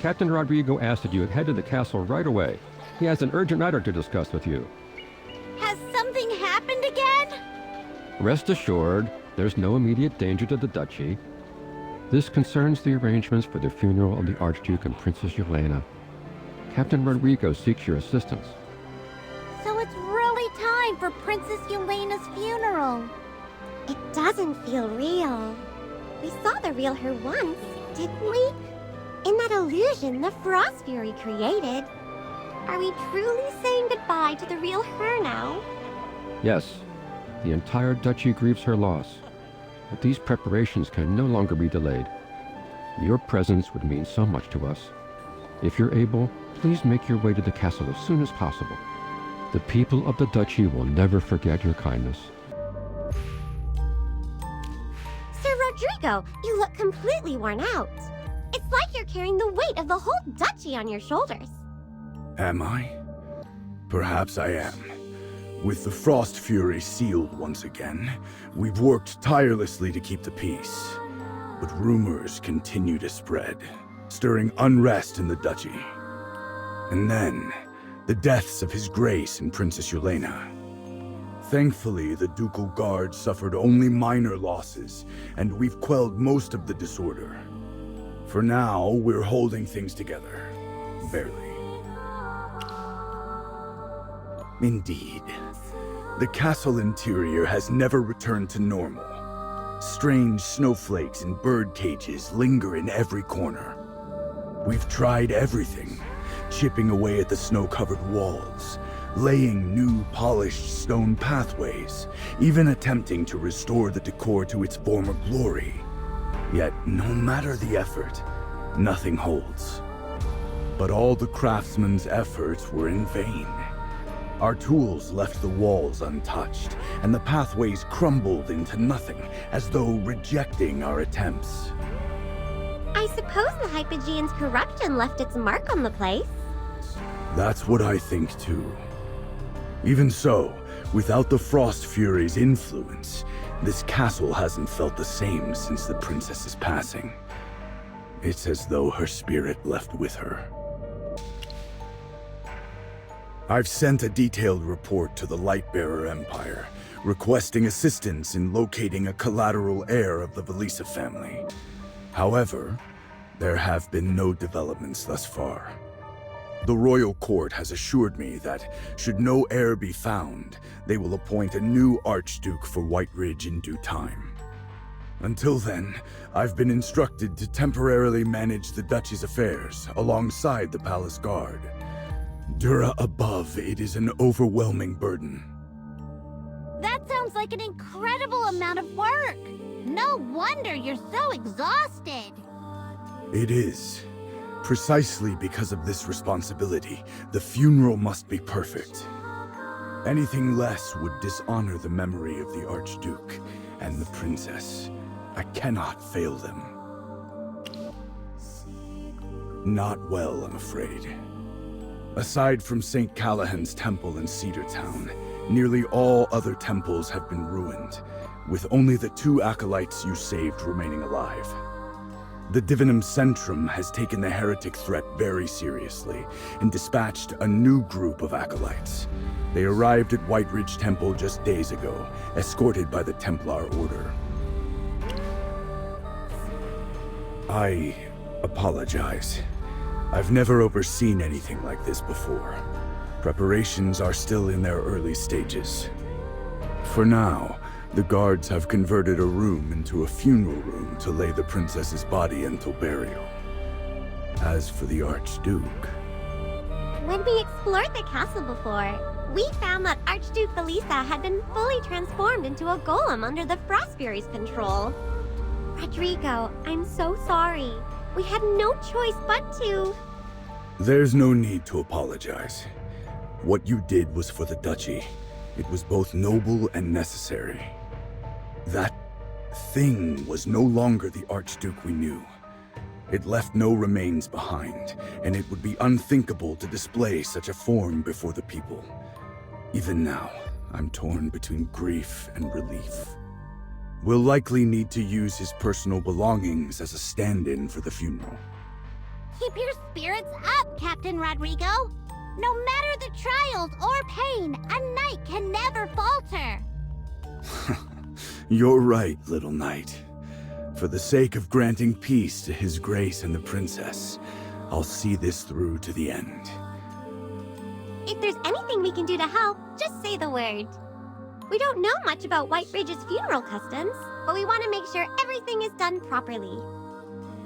Captain Rodrigo asked that you head to the castle right away. He has an urgent matter to discuss with you. Has something happened again? Rest assured, there's no immediate danger to the duchy. This concerns the arrangements for the funeral of the Archduke and Princess Yelena. Captain Rodrigo seeks your assistance. So it's really time for Princess Yelena's funeral. It doesn't feel real. We saw the real her once, didn't we? In that illusion the Frost Fury created. Are we truly saying goodbye to the real her now? Yes, the entire duchy grieves her loss. But these preparations can no longer be delayed. Your presence would mean so much to us. If you're able, please make your way to the castle as soon as possible. The people of the duchy will never forget your kindness. Sir Rodrigo, you look completely worn out. It's like you're carrying the weight of the whole duchy on your shoulders. Am I? Perhaps I am. With the Frost Fury sealed once again, we've worked tirelessly to keep the peace. But rumors continue to spread, stirring unrest in the duchy. And then, the deaths of His Grace and Princess Yelena. Thankfully, the Ducal Guard suffered only minor losses, and we've quelled most of the disorder. For now, we're holding things together. Barely. Indeed. The castle interior has never returned to normal. Strange snowflakes and bird cages linger in every corner. We've tried everything, chipping away at the snow-covered walls, laying new polished stone pathways, even attempting to restore the decor to its former glory. Yet, no matter the effort, nothing holds. But all the craftsmen's efforts were in vain. Our tools left the walls untouched, and the pathways crumbled into nothing, as though rejecting our attempts. I suppose the Hypogean's corruption left its mark on the place. That's what I think too. Even so, without the Frost Fury's influence, this castle hasn't felt the same since the princess's passing. It's as though her spirit left with her. I've sent a detailed report to the Lightbearer Empire, requesting assistance in locating a collateral heir of the Velisa family. However, there have been no developments thus far. The royal court has assured me that, should no heir be found, they will appoint a new Archduke for White Ridge in due time. Until then, I've been instructed to temporarily manage the duchy's affairs alongside the palace guard. Dura above, it is an overwhelming burden. That sounds like an incredible amount of work. No wonder you're so exhausted. It is. Precisely because of this responsibility, the funeral must be perfect. Anything less would dishonor the memory of the Archduke and the princess. I cannot fail them. Not well, I'm afraid. Aside from St. Callahan's temple in Cedartown, nearly all other temples have been ruined, with only the 2 acolytes you saved remaining alive. The Divinum Centrum has taken the heretic threat very seriously and dispatched a new group of acolytes. They arrived at White Ridge Temple just days ago, escorted by the Templar Order. I apologize. I've never overseen anything like this before. Preparations are still in their early stages. For now, the guards have converted a room into a funeral room to lay the princess's body until burial. As for the Archduke... When we explored the castle before, we found that Archduke Velisa had been fully transformed into a golem under the Frost Fury's control. Rodrigo, I'm so sorry. We had no choice but to... There's no need to apologize. What you did was for the duchy. It was both noble and necessary. That thing was no longer the Archduke we knew. It left no remains behind, and it would be unthinkable to display such a form before the people. Even now, I'm torn between grief and relief. We'll likely need to use his personal belongings as a stand-in for the funeral. Keep your spirits up, Captain Rodrigo. No matter the trials or pain, a knight can never falter. You're right, little knight. For the sake of granting peace to His Grace and the Princess, I'll see this through to the end. If there's anything we can do to help, just say the word. We don't know much about White Ridge's funeral customs, but we want to make sure everything is done properly.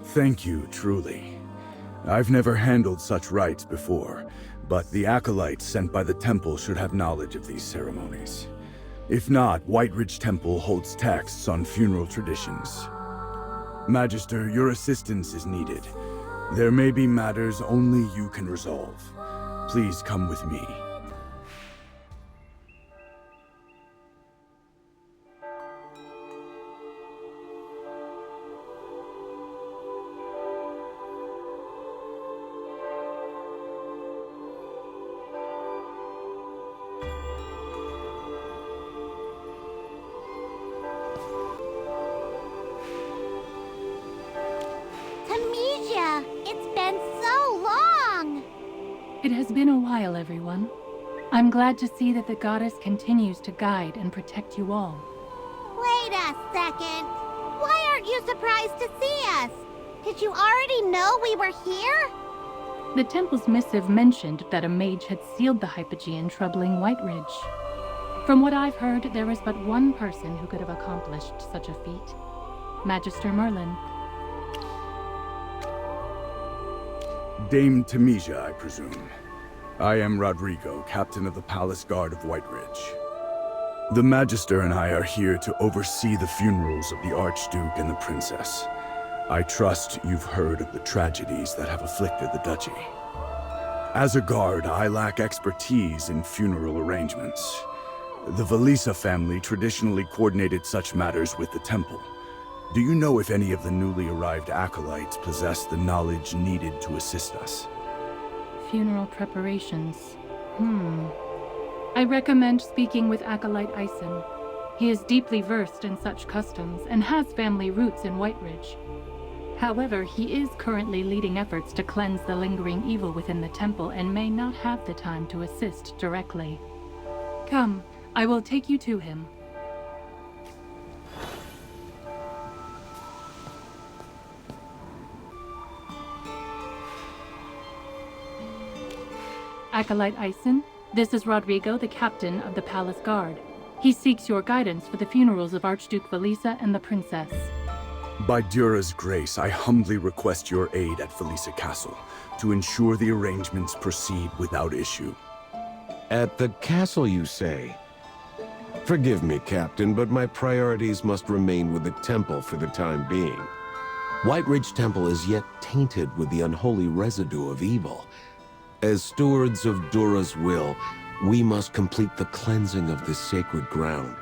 Thank you, truly. I've never handled such rites before, but the acolytes sent by the temple should have knowledge of these ceremonies. If not, White Ridge Temple holds texts on funeral traditions. Magister, your assistance is needed. There may be matters only you can resolve. Please come with me. Tamesia, it's been so long! It has been a while, everyone. I'm glad to see that the goddess continues to guide and protect you all. Wait a second. Why aren't you surprised to see us? Did you already know we were here? The temple's missive mentioned that a mage had sealed the Hypogean troubling White Ridge. From what I've heard, there is but one person who could have accomplished such a feat. Magister Merlin. Dame Tamesia, I presume. I am Rodrigo, captain of the Palace Guard of White Ridge. The Magister and I are here to oversee the funerals of the Archduke and the Princess. I trust you've heard of the tragedies that have afflicted the duchy. As a guard, I lack expertise in funeral arrangements. The Velisa family traditionally coordinated such matters with the temple. Do you know if any of the newly arrived acolytes possess the knowledge needed to assist us? Funeral preparations. I recommend speaking with Acolyte Ison. He is deeply versed in such customs and has family roots in White Ridge. However, he is currently leading efforts to cleanse the lingering evil within the temple and may not have the time to assist directly. Come, I will take you to him. Acolyte Ison, this is Rodrigo, the captain of the Palace Guard. He seeks your guidance for the funerals of Archduke Velisa and the Princess. By Dura's grace, I humbly request your aid at Velisa Castle to ensure the arrangements proceed without issue. At the castle, you say? Forgive me, Captain, but my priorities must remain with the temple for the time being. White Ridge Temple is yet tainted with the unholy residue of evil. As stewards of Dura's will, we must complete the cleansing of this sacred ground.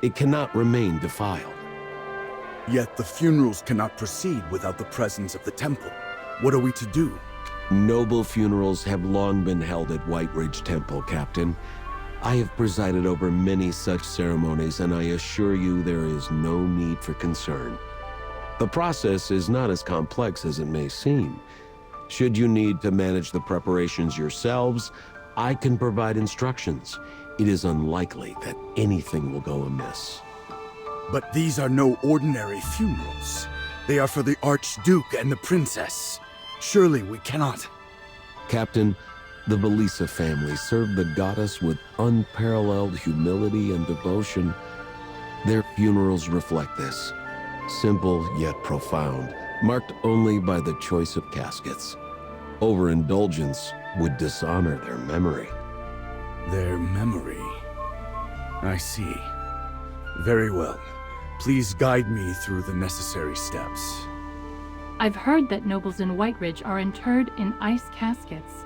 It cannot remain defiled. Yet the funerals cannot proceed without the presence of the temple. What are we to do? Noble funerals have long been held at White Ridge Temple, Captain. I have presided over many such ceremonies, and I assure you there is no need for concern. The process is not as complex as it may seem. Should you need to manage the preparations yourselves, I can provide instructions. It is unlikely that anything will go amiss. But these are no ordinary funerals. They are for the Archduke and the Princess. Surely we cannot... Captain, the Velisa family served the goddess with unparalleled humility and devotion. Their funerals reflect this. Simple yet profound, marked only by the choice of caskets. Overindulgence would dishonor their memory. Their memory... I see. Very well. Please guide me through the necessary steps. I've heard that nobles in White Ridge are interred in ice caskets.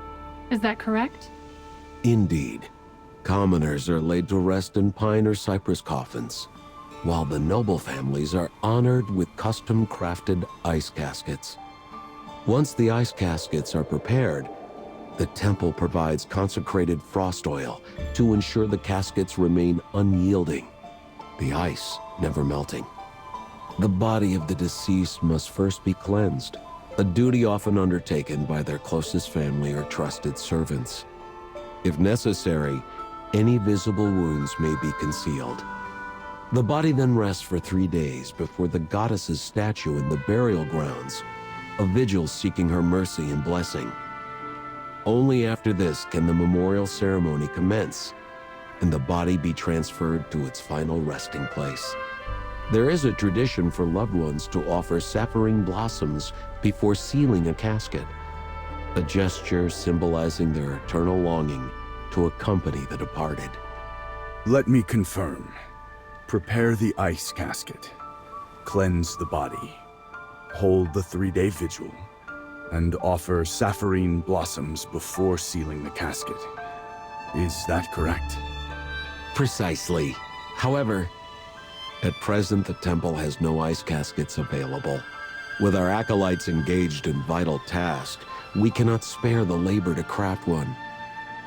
Is that correct? Indeed. Commoners are laid to rest in pine or cypress coffins, while the noble families are honored with custom-crafted ice caskets. Once the ice caskets are prepared, the temple provides consecrated frost oil to ensure the caskets remain unyielding, the ice never melting. The body of the deceased must first be cleansed, a duty often undertaken by their closest family or trusted servants. If necessary, any visible wounds may be concealed. The body then rests for 3 days before the goddess's statue in the burial grounds, a vigil seeking her mercy and blessing. Only after this can the memorial ceremony commence and the body be transferred to its final resting place. There is a tradition for loved ones to offer sapphire blossoms before sealing a casket, a gesture symbolizing their eternal longing to accompany the departed. Let me confirm. Prepare the ice casket, cleanse the body, hold the 3-day vigil, and offer sapphire blossoms before sealing the casket. Is that correct? Precisely. However, at present the temple has no ice caskets available. With our acolytes engaged in vital tasks, we cannot spare the labor to craft one.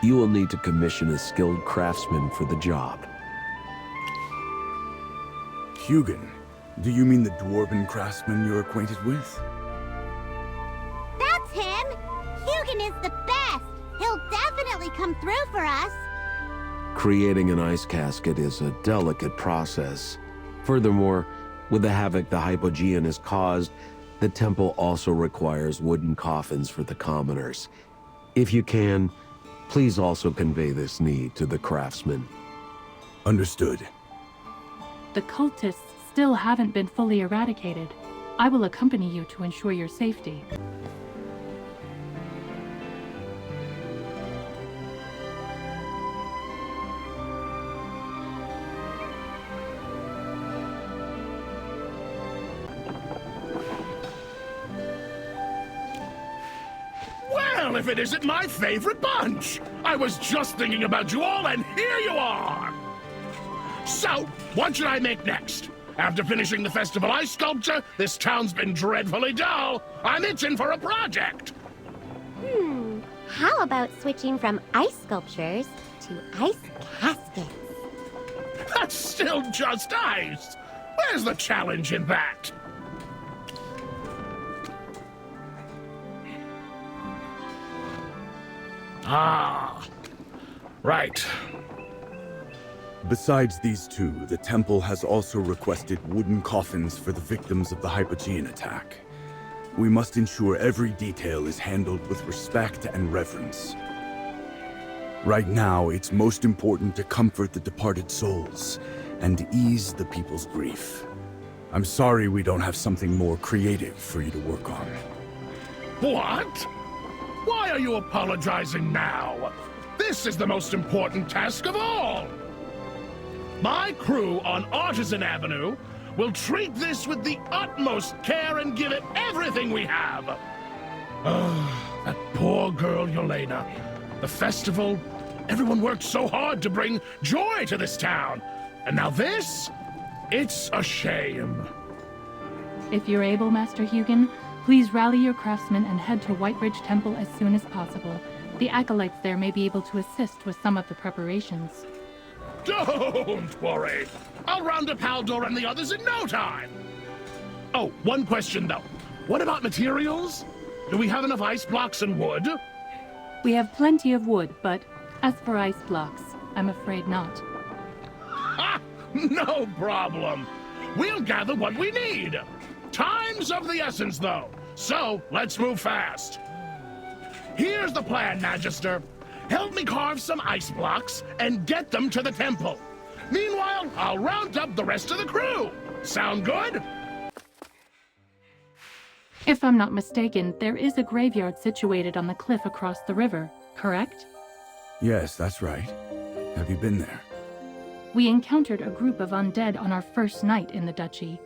You will need to commission a skilled craftsman for the job. Hugin, do you mean the dwarven craftsman you're acquainted with? That's him! Hugin is the best! He'll definitely come through for us! Creating an ice casket is a delicate process. Furthermore, with the havoc the Hypogean has caused, the temple also requires wooden coffins for the commoners. If you can, please also convey this need to the craftsman. Understood. The cultists still haven't been fully eradicated. I will accompany you to ensure your safety. Well, if it isn't my favorite bunch! I was just thinking about you all, and here you are! So, what should I make next? After finishing the festival ice sculpture, this town's been dreadfully dull. I'm itching for a project! How about switching from ice sculptures to ice caskets? That's still just ice! Where's the challenge in that? Ah, right. Besides these two, the temple has also requested wooden coffins for the victims of the Hypogean attack. We must ensure every detail is handled with respect and reverence. Right now, it's most important to comfort the departed souls and ease the people's grief. I'm sorry we don't have something more creative for you to work on. What? Why are you apologizing now? This is the most important task of all! My crew on Artisan Avenue will treat this with the utmost care and give it everything we have. That poor girl Yelena. The festival, everyone worked so hard to bring joy to this town. And now this? It's a shame. If you're able, Master Hugin, please rally your craftsmen and head to White Ridge Temple as soon as possible. The acolytes there may be able to assist with some of the preparations. Don't worry. I'll round up Haldor and the others in no time. Oh, one question though. What about materials? Do we have enough ice blocks and wood? We have plenty of wood, but as for ice blocks, I'm afraid not. Ha! No problem. We'll gather what we need. Time's of the essence, though, so let's move fast. Here's the plan, Magister. Help me carve some ice blocks and get them to the temple. Meanwhile, I'll round up the rest of the crew. Sound good? If I'm not mistaken, there is a graveyard situated on the cliff across the river, correct? Yes, that's right. Have you been there? We encountered a group of undead on our first night in the duchy.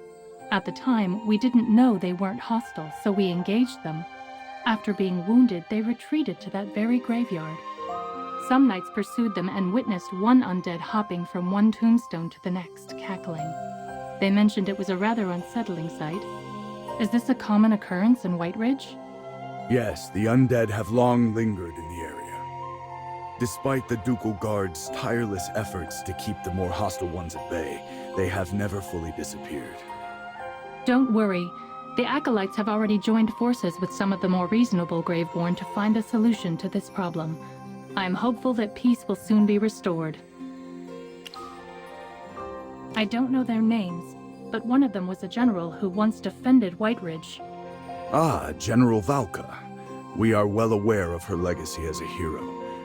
At the time, we didn't know they weren't hostile, so we engaged them. After being wounded, they retreated to that very graveyard. Some knights pursued them and witnessed one undead hopping from one tombstone to the next, cackling. They mentioned it was a rather unsettling sight. Is this a common occurrence in White Ridge? Yes, the undead have long lingered in the area. Despite the Ducal Guard's tireless efforts to keep the more hostile ones at bay, they have never fully disappeared. Don't worry. The Acolytes have already joined forces with some of the more reasonable Graveborn to find a solution to this problem. I am hopeful that peace will soon be restored. I don't know their names, but one of them was a general who once defended White Ridge. Ah, General Valka. We are well aware of her legacy as a hero,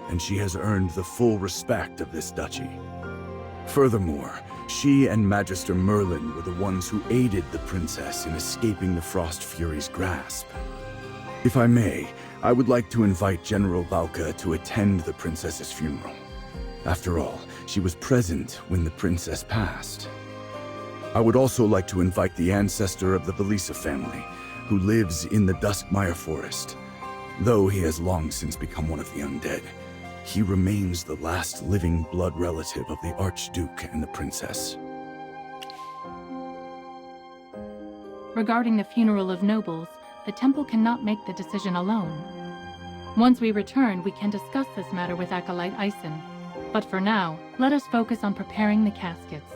and she has earned the full respect of this duchy. Furthermore, she and Magister Merlin were the ones who aided the princess in escaping the Frost Fury's grasp. If I may, I would like to invite General Valka to attend the princess's funeral. After all, she was present when the princess passed. I would also like to invite the ancestor of the Velisa family, who lives in the Duskmire Forest. Though he has long since become one of the undead, he remains the last living blood relative of the Archduke and the princess. Regarding the funeral of nobles, the temple cannot make the decision alone. Once we return, we can discuss this matter with Acolyte Eisen. But for now, let us focus on preparing the caskets.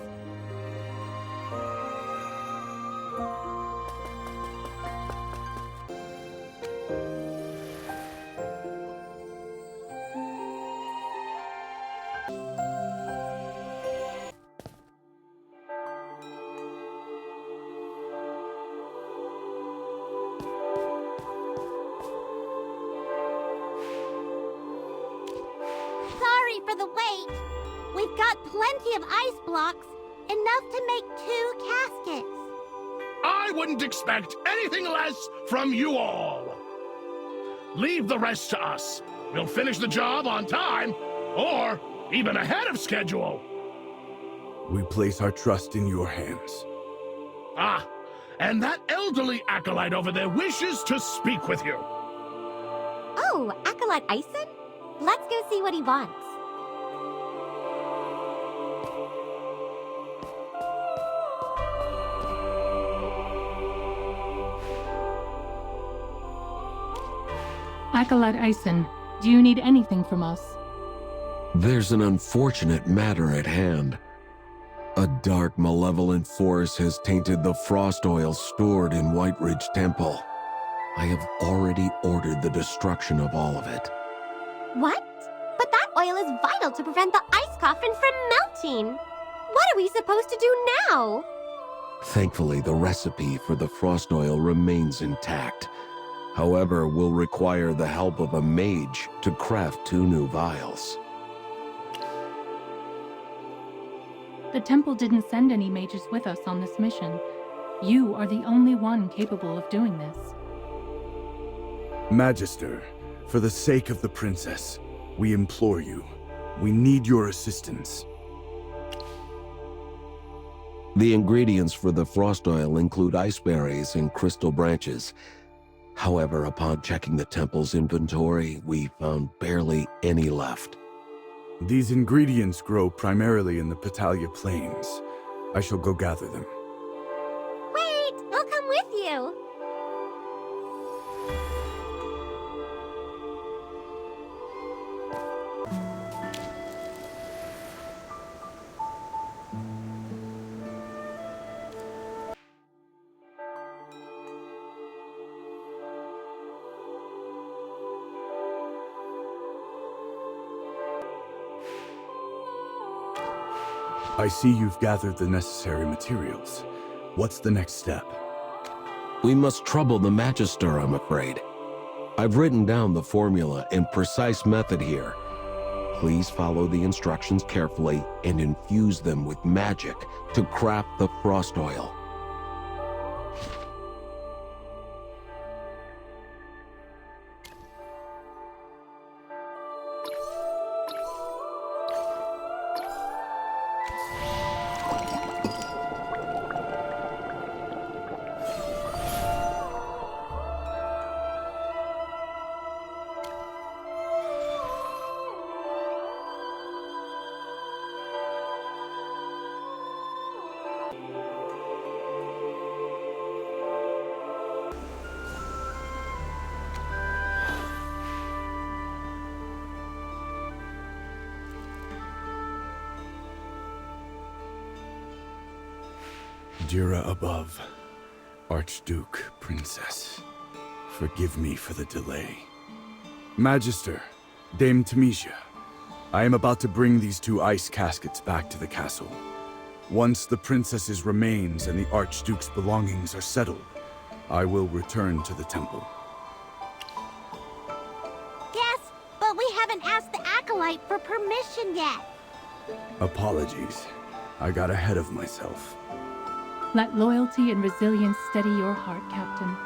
Sorry for the wait. We've got plenty of ice blocks, enough to make 2 caskets. I wouldn't expect anything less from you all. Leave the rest to us. We'll finish the job on time, or even ahead of schedule. We place our trust in your hands. Ah, and that elderly acolyte over there wishes to speak with you. Oh, Acolyte Eisen? Let's go see what he wants. Acolyte Eisen, do you need anything from us? There's an unfortunate matter at hand. A dark, malevolent force has tainted the frost oil stored in White Ridge Temple. I have already ordered the destruction of all of it. What? But that oil is vital to prevent the ice coffin from melting. What are we supposed to do now? Thankfully, the recipe for the frost oil remains intact. However, we'll require the help of a mage to craft 2 new vials. The temple didn't send any mages with us on this mission. You are the only one capable of doing this. Magister, for the sake of the princess, we implore you. We need your assistance. The ingredients for the frost oil include ice berries and crystal branches. However, upon checking the temple's inventory, we found barely any left. These ingredients grow primarily in the Patalia Plains. I shall go gather them. Wait, I'll come with you. I see you've gathered the necessary materials. What's the next step? We must trouble the Magister, I'm afraid. I've written down the formula and precise method here. Please follow the instructions carefully and infuse them with magic to craft the frost oil. Jira above. Archduke, Princess, forgive me for the delay. Magister, Dame Temisia, I am about to bring these 2 ice caskets back to the castle. Once the princess's remains and the Archduke's belongings are settled, I will return to the temple. Yes, but we haven't asked the Acolyte for permission yet. Apologies. I got ahead of myself. Let loyalty and resilience steady your heart, Captain.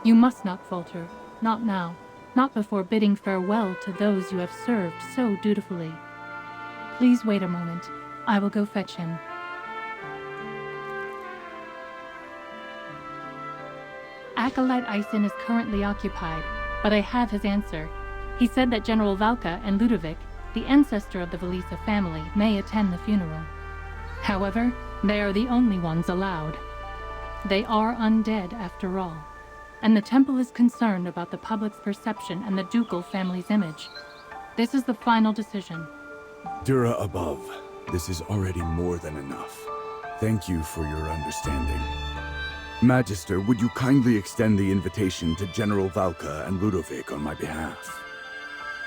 You must not falter, not now, not before bidding farewell to those you have served so dutifully. Please wait a moment. I will go fetch him. Acolyte Eisen is currently occupied, but I have his answer. He said that General Valka and Ludovic, the ancestor of the Velisa family, may attend the funeral. However, they are the only ones allowed. They are undead after all, and the temple is concerned about the public's perception and the ducal family's image. This is the final decision. Dura above, this is already more than enough. Thank you for your understanding. Magister, would you kindly extend the invitation to General Valka and Ludovic on my behalf?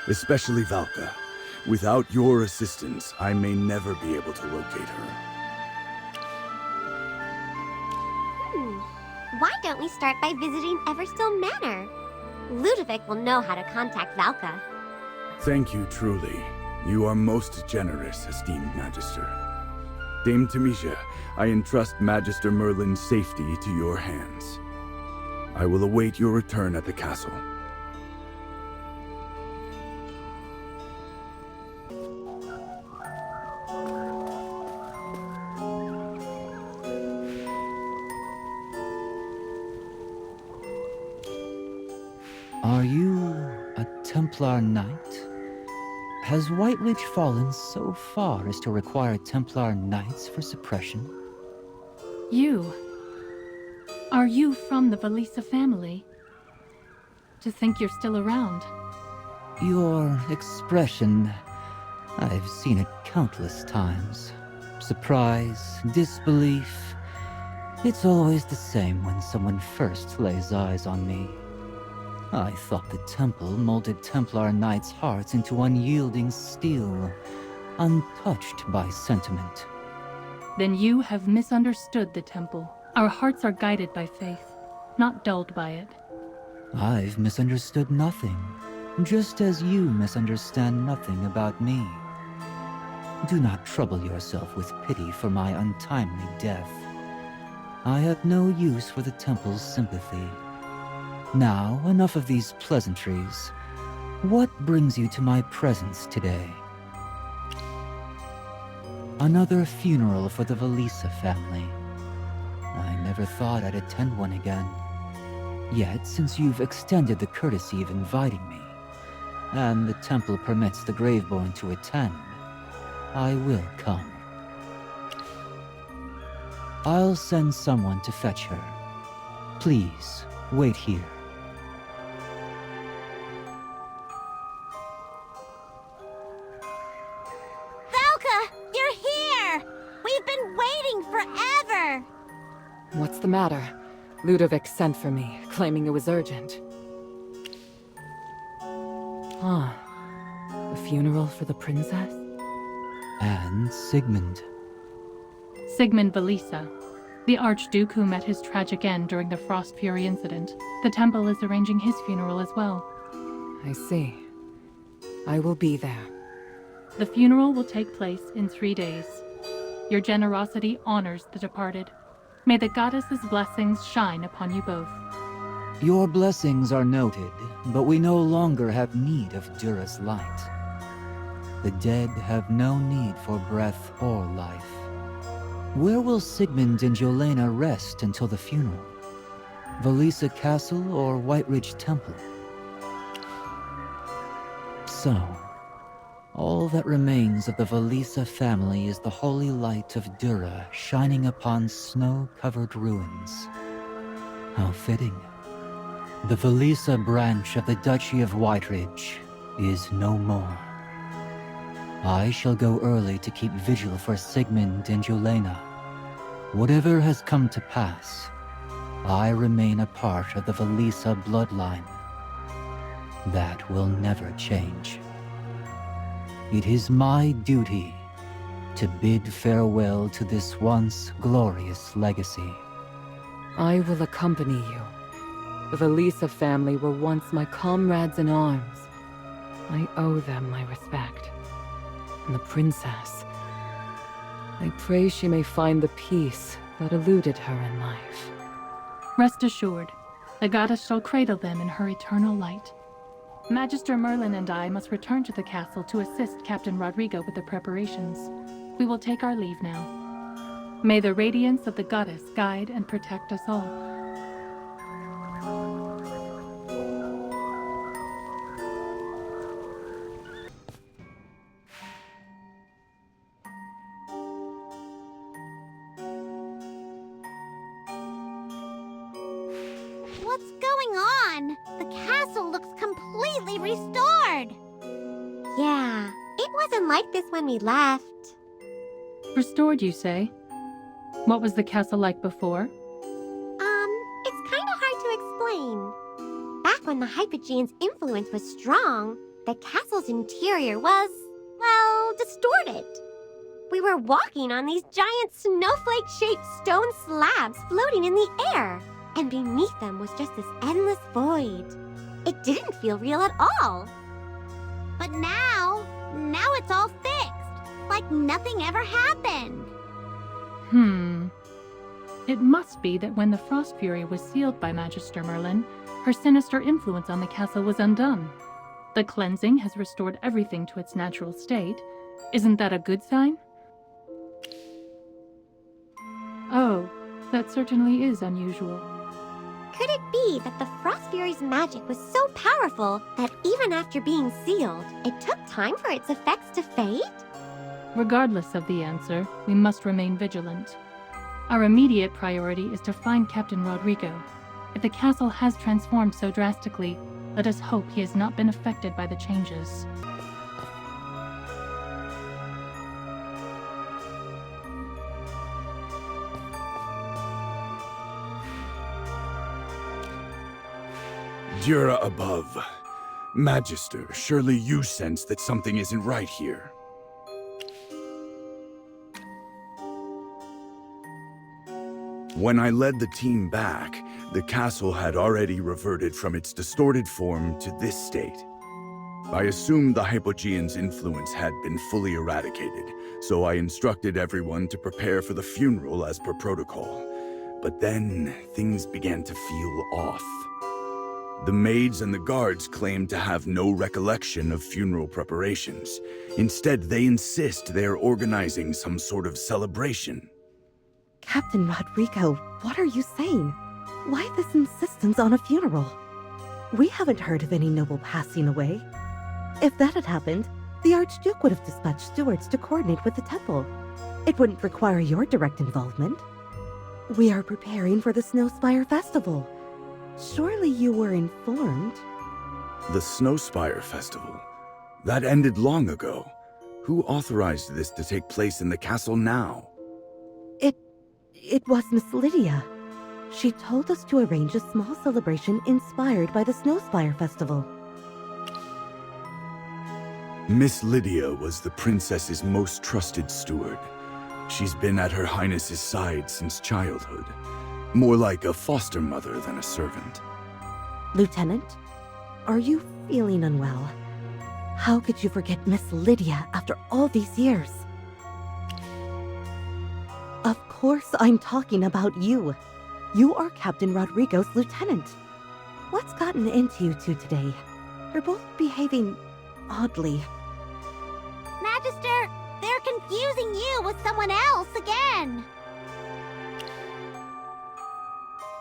Especially Valka. Without your assistance, I may never be able to locate her. Why don't we start by visiting Everstill Manor? Ludovic will know how to contact Valka. Thank you truly. You are most generous, esteemed Magister. Dame Temisia, I entrust Magister Merlin's safety to your hands. I will await your return at the castle. Are you a Templar Knight? Has Whiteridge fallen so far as to require Templar Knights for suppression? You. Are you from the Velisa family? To think you're still around. Your expression, I've seen it countless times. Surprise, disbelief. It's always the same when someone first lays eyes on me. I thought the temple molded Templar Knights' hearts into unyielding steel, untouched by sentiment. Then you have misunderstood the temple. Our hearts are guided by faith, not dulled by it. I've misunderstood nothing, just as you misunderstand nothing about me. Do not trouble yourself with pity for my untimely death. I have no use for the temple's sympathy. Now, enough of these pleasantries. What brings you to my presence today? Another funeral for the Velisa family. I never thought I'd attend one again. Yet, since you've extended the courtesy of inviting me, and the temple permits the Graveborn to attend, I will come. I'll send someone to fetch her. Please, wait here. Valka, you're here! We've been waiting forever! What's the matter? Ludovic sent for me, claiming it was urgent. Huh. A funeral for the princess? And Sigmund. Sigmund Velisa, the Archduke who met his tragic end during the Frost Fury incident. The temple is arranging his funeral as well. I see. I will be there. The funeral will take place in 3 days. Your generosity honors the departed. May the goddess's blessings shine upon you both. Your blessings are noted, but we no longer have need of Dura's light. The dead have no need for breath or life. Where will Sigmund and Yelena rest until the funeral? Velisa Castle or Whiteridge Temple? So, all that remains of the Velisa family is the holy light of Dura shining upon snow-covered ruins. How fitting. The Velisa branch of the Duchy of Whiteridge is no more. I shall go early to keep vigil for Sigmund and Yelena. Whatever has come to pass, I remain a part of the Velisa bloodline. That will never change. It is my duty to bid farewell to this once glorious legacy. I will accompany you. The Velisa family were once my comrades in arms. I owe them my respect. And the princess, I pray she may find the peace that eluded her in life. Rest assured, the goddess shall cradle them in her eternal light. Magister Merlin and I must return to the castle to assist Captain Rodrigo with the preparations. We will take our leave now. May the radiance of the goddess guide and protect us all. What's going on? The castle looks completely restored. Yeah, it wasn't like this when we left. Restored, you say? What was the castle like before? It's kinda hard to explain. Back when the Hypogean's influence was strong, the castle's interior was, well, distorted. We were walking on these giant snowflake-shaped stone slabs floating in the air, and beneath them was just this endless void. It didn't feel real at all. But now it's all fixed, like nothing ever happened. It must be that when the Frost Fury was sealed by Magister Merlin, her sinister influence on the castle was undone. The cleansing has restored everything to its natural state. Isn't that a good sign? Oh, that certainly is unusual. Could it be that the Frost Fury's magic was so powerful that even after being sealed, it took time for its effects to fade? Regardless of the answer, we must remain vigilant. Our immediate priority is to find Captain Rodrigo. If the castle has transformed so drastically, let us hope he has not been affected by the changes. Jura above. Magister, surely you sense that something isn't right here. When I led the team back, the castle had already reverted from its distorted form to this state. I assumed the Hypogean's influence had been fully eradicated, so I instructed everyone to prepare for the funeral as per protocol. But then, things began to feel off. The maids and the guards claim to have no recollection of funeral preparations. Instead, they insist they're organizing some sort of celebration. Captain Rodrigo, what are you saying? Why this insistence on a funeral? We haven't heard of any noble passing away. If that had happened, the Archduke would have dispatched stewards to coordinate with the temple. It wouldn't require your direct involvement. We are preparing for the Snowspire Festival. Surely you were informed. The Snowspire Festival? That ended long ago. Who authorized this to take place in the castle now? It was Miss Lydia. She told us to arrange a small celebration inspired by the Snowspire Festival. Miss Lydia was the princess's most trusted steward. She's been at Her Highness's side since childhood. More like a foster mother than a servant. Lieutenant, are you feeling unwell? How could you forget Miss Lydia after all these years? Of course I'm talking about you. You are Captain Rodrigo's lieutenant. What's gotten into you two today? You're both behaving oddly. Magister, they're confusing you with someone else again.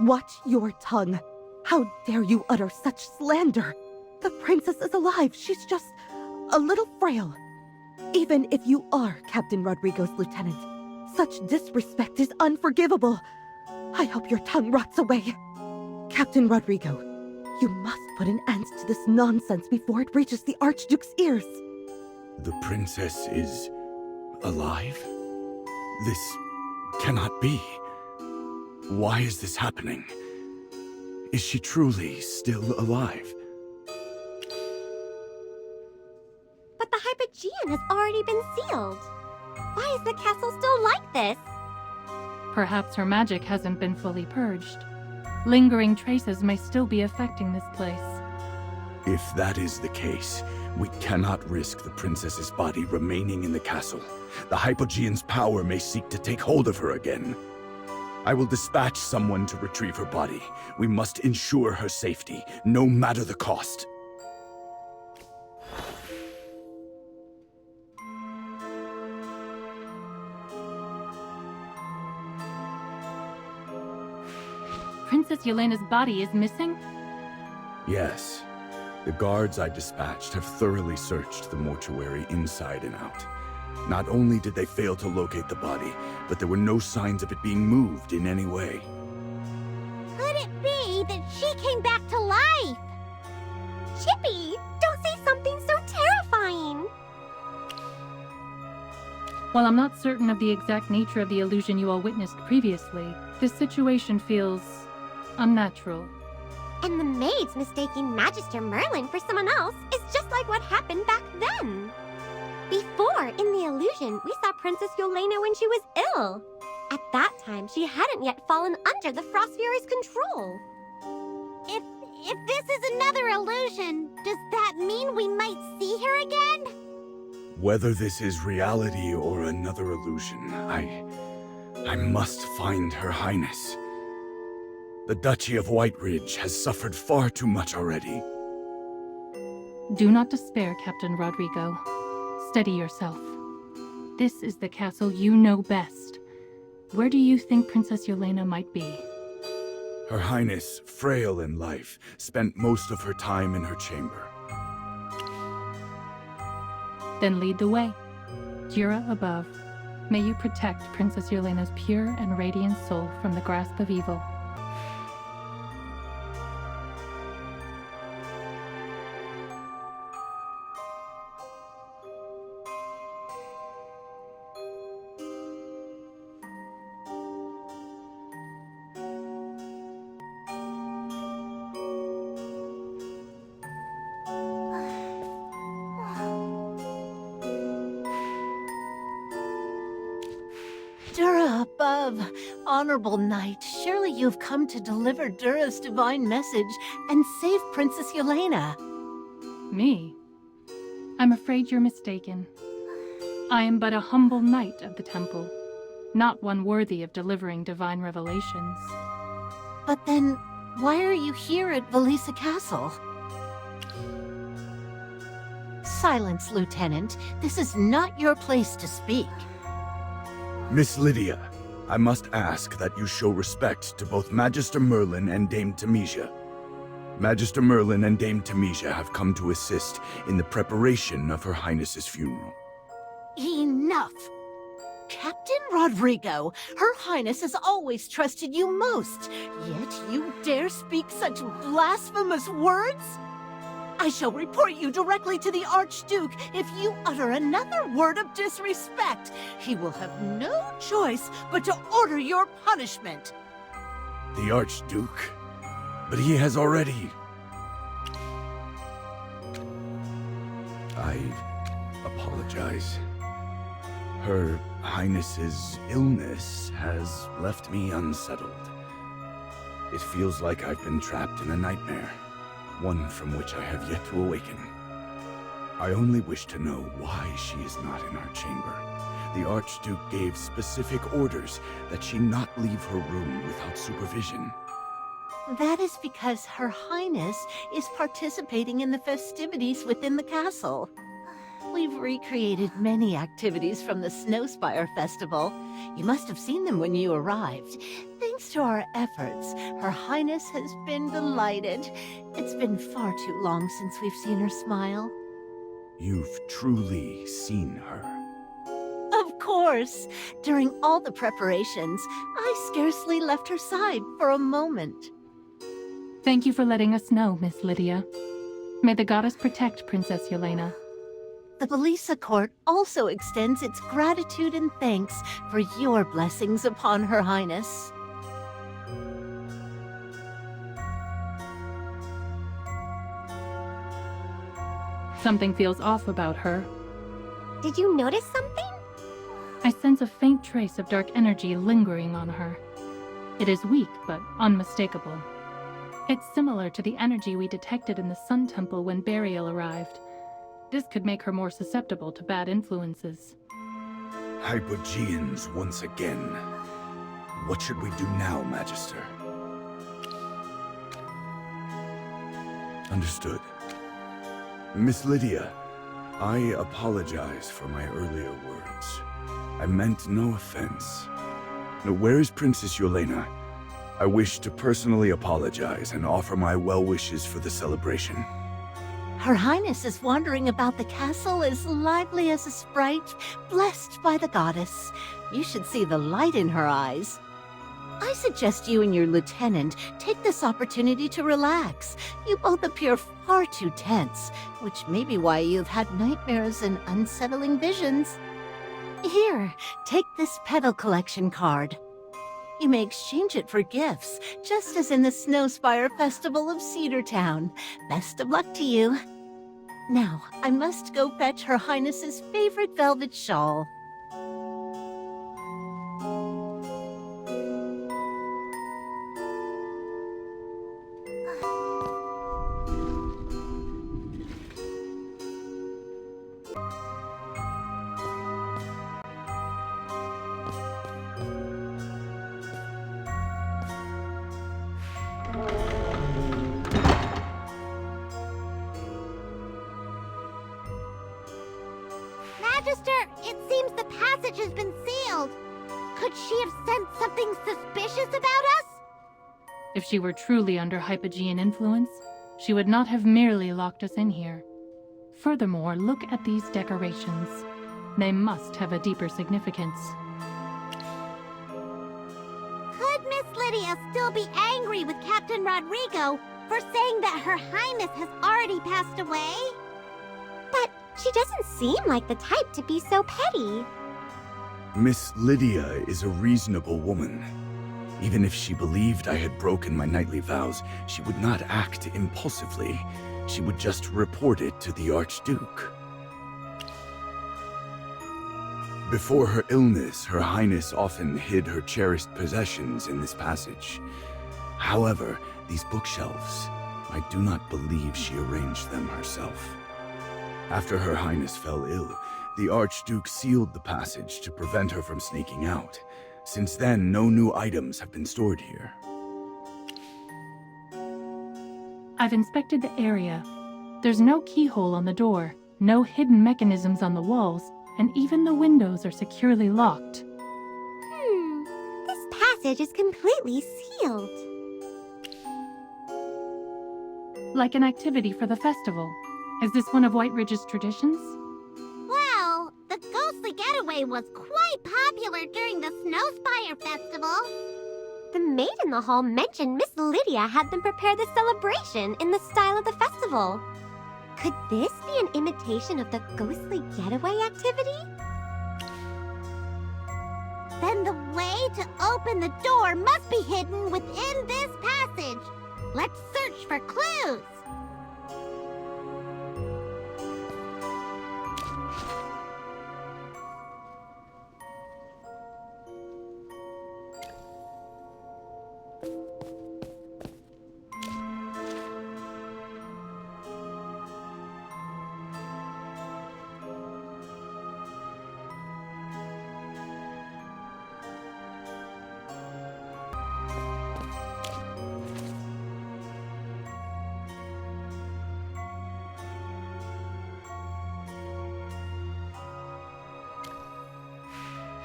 Watch your tongue. How dare you utter such slander? The princess is alive. She's just a little frail. Even if you are Captain Rodrigo's lieutenant, such disrespect is unforgivable. I hope your tongue rots away. Captain Rodrigo, you must put an end to this nonsense before it reaches the Archduke's ears. The princess is alive? This cannot be. Why is this happening? Is she truly still alive? But the Hypogean has already been sealed. Why is the castle still like this? Perhaps her magic hasn't been fully purged. Lingering traces may still be affecting this place. If that is the case, we cannot risk the princess's body remaining in the castle. The Hypogean's power may seek to take hold of her again. I will dispatch someone to retrieve her body. We must ensure her safety, no matter the cost. Princess Yelena's body is missing? Yes. The guards I dispatched have thoroughly searched the mortuary inside and out. Not only did they fail to locate the body, but there were no signs of it being moved in any way. Could it be that she came back to life? Chippy, don't say something so terrifying! While I'm not certain of the exact nature of the illusion you all witnessed previously, this situation feels unnatural. And the maids mistaking Magister Merlin for someone else is just like what happened back then. Before, in the illusion, we saw Princess Yelena when she was ill. At that time, she hadn't yet fallen under the Frost Fury's control. If this is another illusion, does that mean we might see her again? Whether this is reality or another illusion, I must find Her Highness. The Duchy of Whiteridge has suffered far too much already. Do not despair, Captain Rodrigo. Steady yourself. This is the castle you know best. Where do you think Princess Yelena might be? Her Highness, frail in life, spent most of her time in her chamber. Then lead the way. Jura above, may you protect Princess Yelena's pure and radiant soul from the grasp of evil. Dura above, honorable knight, surely you've come to deliver Dura's divine message and save Princess Yelena. Me? I'm afraid you're mistaken. I am but a humble knight of the temple, not one worthy of delivering divine revelations. But then, why are you here at Valisa Castle? Silence, Lieutenant. This is not your place to speak. Miss Lydia, I must ask that you show respect to both Magister Merlin and Dame Temisia. Magister Merlin and Dame Temisia have come to assist in the preparation of Her Highness's funeral. Enough! Captain Rodrigo, Her Highness has always trusted you most, yet you dare speak such blasphemous words? I shall report you directly to the Archduke if you utter another word of disrespect. He will have no choice but to order your punishment. The Archduke? But he has already... I apologize. Her Highness's illness has left me unsettled. It feels like I've been trapped in a nightmare, one from which I have yet to awaken. I only wish to know why she is not in our chamber. The Archduke gave specific orders that she not leave her room without supervision. That is because Her Highness is participating in the festivities within the castle. We've recreated many activities from the Snowspire Festival. You must have seen them when you arrived. Thanks to our efforts, Her Highness has been delighted. It's been far too long since we've seen her smile. You've truly seen her. Of course! During all the preparations, I scarcely left her side for a moment. Thank you for letting us know, Miss Lydia. May the goddess protect Princess Yelena. The Valisa Court also extends its gratitude and thanks for your blessings upon Her Highness. Something feels off about her. Did you notice something? I sense a faint trace of dark energy lingering on her. It is weak, but unmistakable. It's similar to the energy we detected in the Sun Temple when Burial arrived. This could make her more susceptible to bad influences. Hypogeans once again. What should we do now, Magister? Understood. Miss Lydia, I apologize for my earlier words. I meant no offense. Now, where is Princess Yelena? I wish to personally apologize and offer my well wishes for the celebration. Her Highness is wandering about the castle as lively as a sprite, blessed by the goddess. You should see the light in her eyes. I suggest you and your lieutenant take this opportunity to relax. You both appear far too tense, which may be why you've had nightmares and unsettling visions. Here, take this petal collection card. You may exchange it for gifts, just as in the Snowspire Festival of Cedar Town. Best of luck to you. Now, I must go fetch Her Highness's favorite velvet shawl. Magister, it seems the passage has been sealed. Could she have sensed something suspicious about us? If she were truly under Hypogean influence, she would not have merely locked us in here. Furthermore, look at these decorations. They must have a deeper significance. Could Miss Lydia still be angry with Captain Rodrigo for saying that Her Highness has already passed away? But she doesn't seem like the type to be so petty. Miss Lydia is a reasonable woman. Even if she believed I had broken my knightly vows, she would not act impulsively. She would just report it to the Archduke. Before her illness, Her Highness often hid her cherished possessions in this passage. However, these bookshelves, I do not believe she arranged them herself. After Her Highness fell ill, the Archduke sealed the passage to prevent her from sneaking out. Since then, no new items have been stored here. I've inspected the area. There's no keyhole on the door, no hidden mechanisms on the walls, and even the windows are securely locked. This passage is completely sealed. Like an activity for the festival. Is this one of White Ridge's traditions? Well, the ghostly getaway was quite popular during the Snowspire Festival. The maid in the hall mentioned Miss Lydia had them prepare the celebration in the style of the festival. Could this be an imitation of the ghostly getaway activity? Then the way to open the door must be hidden within this passage. Let's search for clues.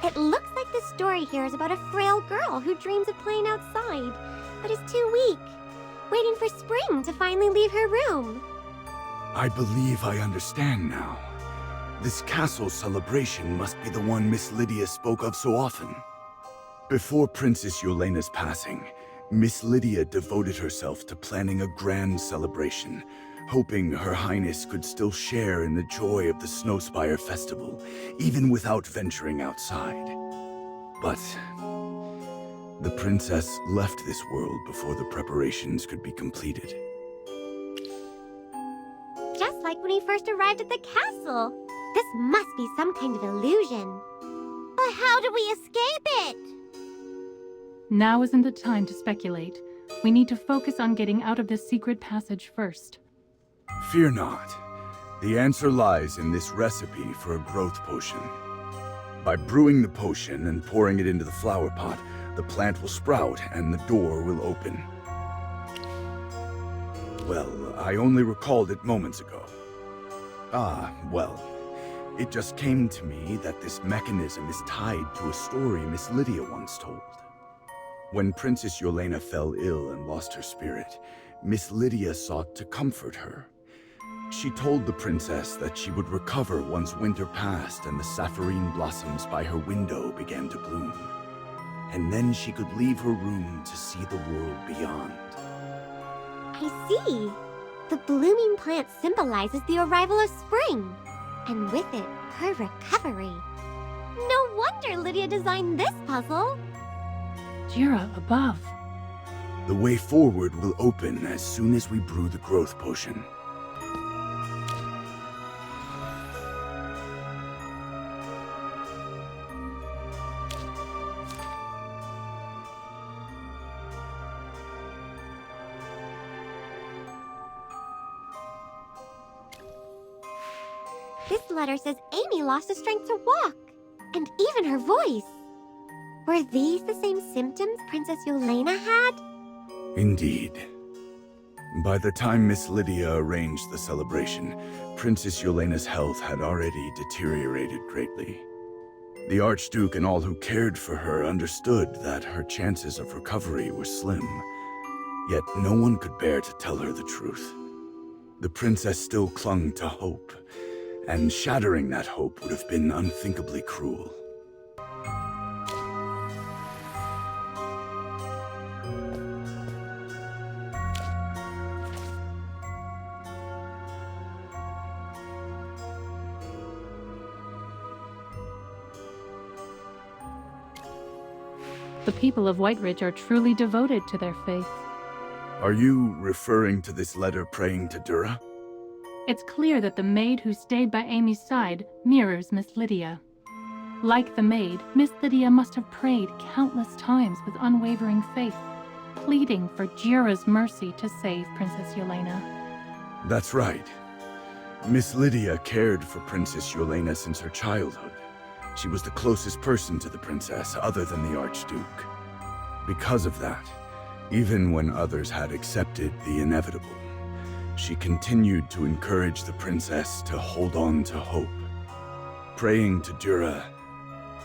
It looks like the story here is about a frail girl who dreams of playing outside, but is too weak, waiting for spring to finally leave her room. I believe I understand now. This castle celebration must be the one Miss Lydia spoke of so often. Before Princess Yelena's passing, Miss Lydia devoted herself to planning a grand celebration, hoping Her Highness could still share in the joy of the Snowspire Festival, even without venturing outside. But the princess left this world before the preparations could be completed. Just like when we first arrived at the castle. This must be some kind of illusion. But how do we escape it? Now isn't the time to speculate. We need to focus on getting out of this secret passage first. Fear not. The answer lies in this recipe for a growth potion. By brewing the potion and pouring it into the flower pot, the plant will sprout and the door will open. Well, I only recalled it moments ago. Well, it just came to me that this mechanism is tied to a story Miss Lydia once told. When Princess Yelena fell ill and lost her spirit, Miss Lydia sought to comfort her. She told the princess that she would recover once winter passed and the sapphirine blossoms by her window began to bloom. And then she could leave her room to see the world beyond. I see. The blooming plant symbolizes the arrival of spring, and with it, her recovery. No wonder Lydia designed this puzzle. Jira, above. The way forward will open as soon as we brew the growth potion. This letter says Amy lost the strength to walk, and even her voice. Were these the same symptoms Princess Yelena had? Indeed. By the time Miss Lydia arranged the celebration, Princess Yelena's health had already deteriorated greatly. The Archduke and all who cared for her understood that her chances of recovery were slim, yet no one could bear to tell her the truth. The princess still clung to hope, and shattering that hope would have been unthinkably cruel. The people of White Ridge are truly devoted to their faith. Are you referring to this letter praying to Dura? It's clear that the maid who stayed by Amy's side mirrors Miss Lydia. Like the maid, Miss Lydia must have prayed countless times with unwavering faith, pleading for Jira's mercy to save Princess Yelena. That's right. Miss Lydia cared for Princess Yelena since her childhood. She was the closest person to the princess other than the Archduke. Because of that, even when others had accepted the inevitable, she continued to encourage the princess to hold on to hope. Praying to Dura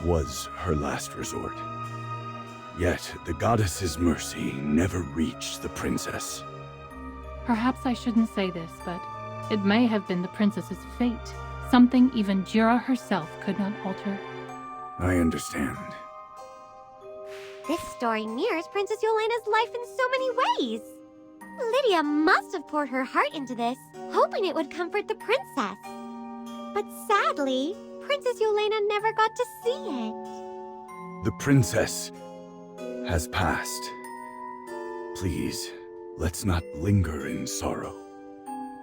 was her last resort. Yet the goddess's mercy never reached the princess. Perhaps I shouldn't say this, but it may have been the princess's fate. Something even Jira herself could not alter. I understand. This story mirrors Princess Yelena's life in so many ways. Lydia must have poured her heart into this, hoping it would comfort the princess. But sadly, Princess Yelena never got to see it. The princess has passed. Please, let's not linger in sorrow.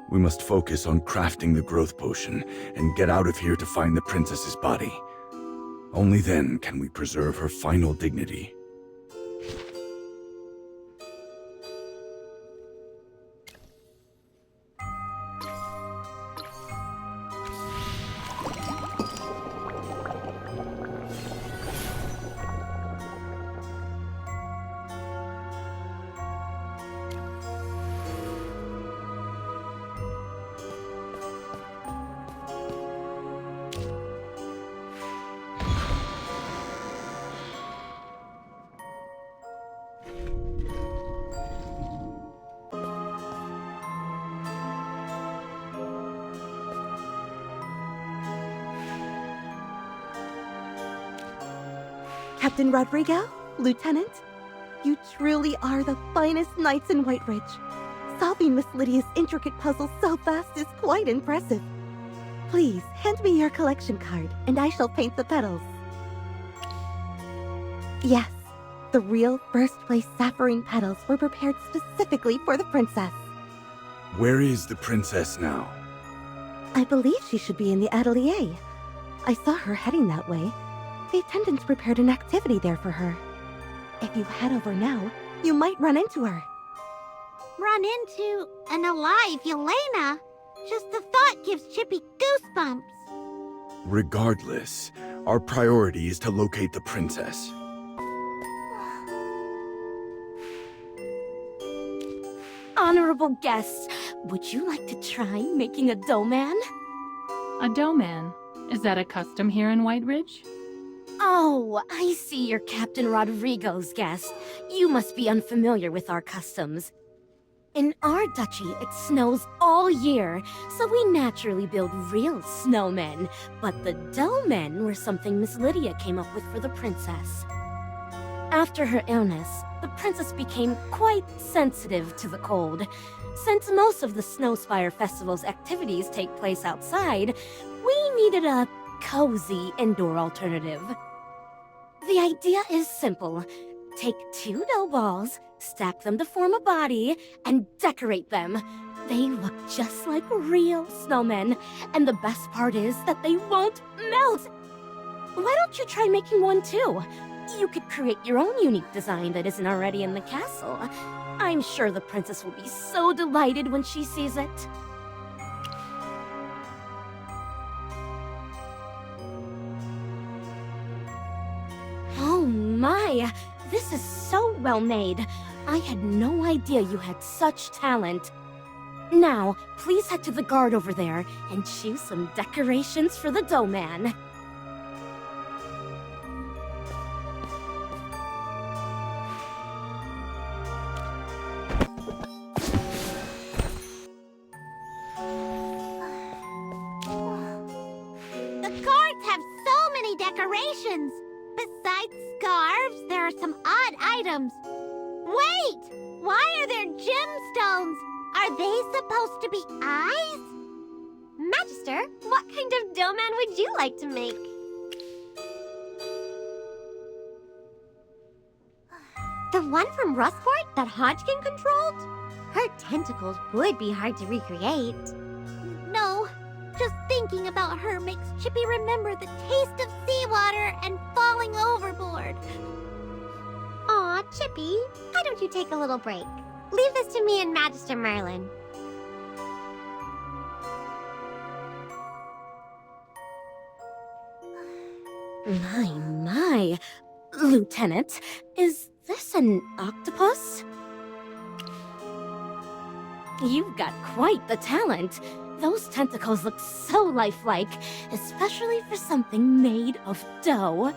We must focus on crafting the growth potion and get out of here to find the princess's body. Only then can we preserve her final dignity. Captain Rodrigo, Lieutenant, you truly are the finest knights in White Ridge. Solving Miss Lydia's intricate puzzles so fast is quite impressive. Please, hand me your collection card, and I shall paint the petals. Yes, the real first-place sapphirine petals were prepared specifically for the princess. Where is the princess now? I believe she should be in the atelier. I saw her heading that way. The attendants prepared an activity there for her. If you head over now, you might run into her. Run into an alive Yelena? Just the thought gives Chippy goosebumps. Regardless, our priority is to locate the princess. Honorable guests, would you like to try making a dough man? A dough man? Is that a custom here in White Ridge? Oh, I see you're Captain Rodrigo's guest. You must be unfamiliar with our customs. In our duchy, it snows all year, so we naturally build real snowmen. But the dough men were something Miss Lydia came up with for the princess. After her illness, the princess became quite sensitive to the cold. Since most of the Snowspire Festival's activities take place outside, we needed a cozy indoor alternative. The idea is simple. Take 2 dough balls, stack them to form a body, and decorate them. They look just like real snowmen, and the best part is that they won't melt! Why don't you try making one too? You could create your own unique design that isn't already in the castle. I'm sure the princess will be so delighted when she sees it. Oh my! This is so well made. I had no idea you had such talent. Now, please head to the guard over there and choose some decorations for the dough man. The guards have so many decorations. Besides scarves, there are some odd items. Wait! Why are there gemstones? Are they supposed to be eyes? Magister, what kind of dough man would you like to make? The one from Rustport that Hodgkin controlled? Her tentacles would be hard to recreate. No, just thinking about her makes Chippy remember the taste of seawater and falling overboard. Aw, Chippy, why don't you take a little break? Leave this to me and Magister Merlin. My. Lieutenant, is this an octopus? You've got quite the talent. Those tentacles look so lifelike, especially for something made of dough.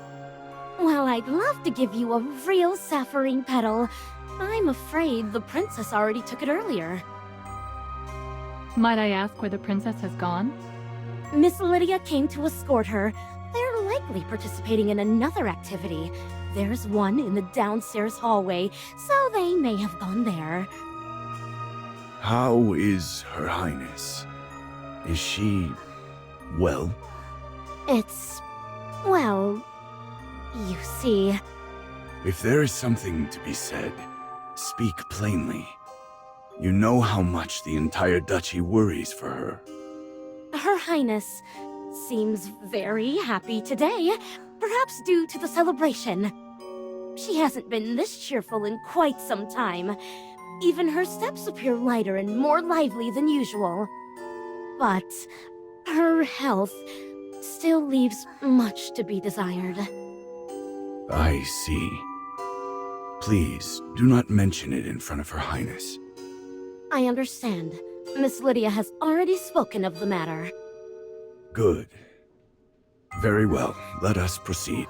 While I'd love to give you a real sapphirine petal, I'm afraid the princess already took it earlier. Might I ask where the princess has gone? Miss Lydia came to escort her. They're likely participating in another activity. There's one in the downstairs hallway, so they may have gone there. How is Her Highness? Is she... well? Well, you see... If there is something to be said, speak plainly. You know how much the entire duchy worries for her. Her Highness seems very happy today, perhaps due to the celebration. She hasn't been this cheerful in quite some time. Even her steps appear lighter and more lively than usual. But her health still leaves much to be desired. I see. Please, do not mention it in front of Her Highness. I understand. Miss Lydia has already spoken of the matter. Good. Very well, let us proceed.